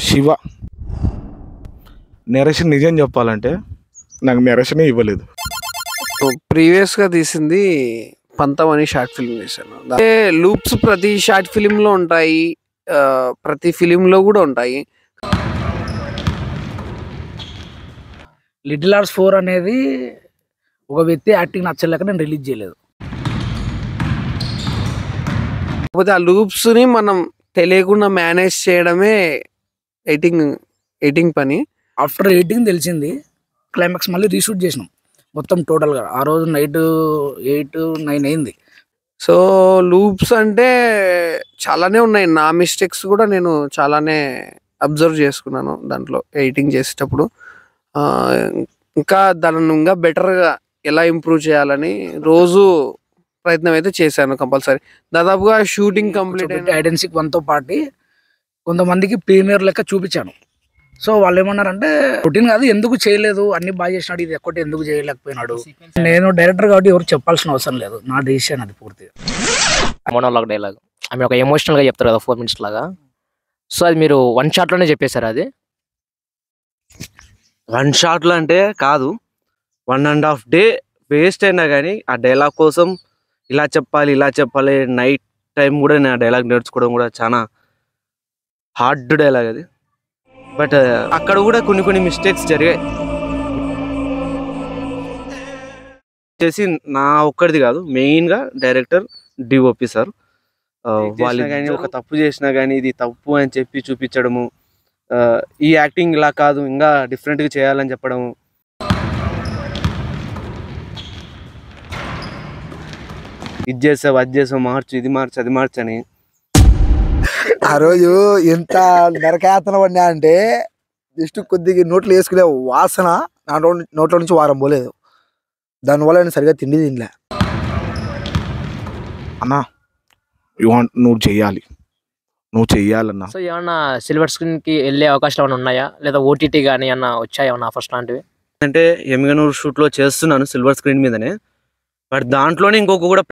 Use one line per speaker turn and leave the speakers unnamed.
Shiva narration నిజం చెప్పాలంటే నాకు నెరేషనే ఇవ్వలేదు.
ప్రీవియస్గా తీసింది పంతం అని షార్ట్ ఫిల్మ్ చేశాను. అంటే లూప్స్ ప్రతి షార్ట్ ఫిలింలో ఉంటాయి, ప్రతి ఫిలింలో కూడా ఉంటాయి.
లిటిల్ ఆర్ట్స్ 4 అనేది ఒక వ్యక్తి యాక్టింగ్ నచ్చలేక నేను రిలీజ్ చేయలేదు.
కాకపోతే ఆ లూప్స్ని మనం తెలియకుండా మేనేజ్ చేయడమే ఎడిటింగ్ పని.
ఆఫ్టర్ ఎడిటింగ్ తెలిసింది, క్లైమాక్స్ మళ్ళీ రీషూట్ చేసినాం మొత్తం టోటల్గా. ఆ రోజు నైట్ 8-9 అయింది.
సో లూప్స్ అంటే చాలానే ఉన్నాయి. నా మిస్టేక్స్ కూడా నేను చాలానే అబ్జర్వ్ చేసుకున్నాను దాంట్లో ఎడిటింగ్ చేసేటప్పుడు. ఇంకా దానిని ఇంకా బెటర్గా ఎలా ఇంప్రూవ్ చేయాలని రోజు ప్రయత్నం అయితే చేశాను కంపల్సరీ. దాదాపుగా షూటింగ్ కంప్లీట్ అయిన
ఐడెన్సిక్ 1తో పాటు కొంతమందికి ప్రీమియర్ లెక్క చూపించాను. సో వాళ్ళు ఏమన్నారంటే రొటీన్ కాదు, ఎందుకు చేయలేదు, అన్ని బాగా చేసినాడు, ఇది ఒక్కటి ఎందుకు చేయలేకపోయినాడు. నేను డైరెక్టర్ కాబట్టి ఎవరు చెప్పాల్సిన అవసరం లేదు, నా డిసిషన్ అది పూర్తిగా.
మోనోలాగ్ డైలాగ్ ఆమె ఒక ఎమోషనల్గా చెప్తారు కదా 4 minutes లాగా. సో అది మీరు 1 shotలోనే చెప్పేశారు. అది
1 shotలో అంటే కాదు, 1.5 day వేస్ట్ అయినా కానీ ఆ డైలాగ్ కోసం ఇలా చెప్పాలి నైట్ టైం కూడా నేను ఆ డైలాగ్ నేర్చుకోవడం కూడా చాలా హార్డ్ డైలాగ్ అది. బట్ అక్కడ కూడా కొన్ని మిస్టేక్స్ జరిగాయి. చేసి నా ఒక్కడిది కాదు, మెయిన్గా డైరెక్టర్ డిఓపి సార్ వాళ్ళు కానీ ఒక తప్పు చేసినా కానీ ఇది తప్పు అని చెప్పి చూపించడము, ఈ యాక్టింగ్ ఇలా కాదు ఇంకా డిఫరెంట్గా చేయాలని చెప్పడము. ఇది చేసావు అది చేసావు, మార్చు ఇది మార్చు అది మార్చు అని.
ఆ రోజు ఎంత నరకయాతన పడినా అంటే జస్ట్ కొద్దిగా నోట్లో వేసుకునే వాసన నా నోట్లో నుంచి వారం పోలేదు. దానివల్ల నేను సరిగా తిండి తినలే.
అన్నా నువ్వు చెయ్యాలన్నా.
సో ఏమన్నా సిల్వర్ స్క్రీన్కి వెళ్ళే అవకాశాలు ఏమైనా ఉన్నాయా, లేదా ఓటీటీ కానీ ఏమన్నా వచ్చాయా ఏమన్నా ఆఫర్స్ లాంటివి?
అంటే ఎమ్మిగనూరు షూట్లో చేస్తున్నాను సిల్వర్ స్క్రీన్ మీదనే, బట్ దాంట్లోనే ఇంకొక కూడా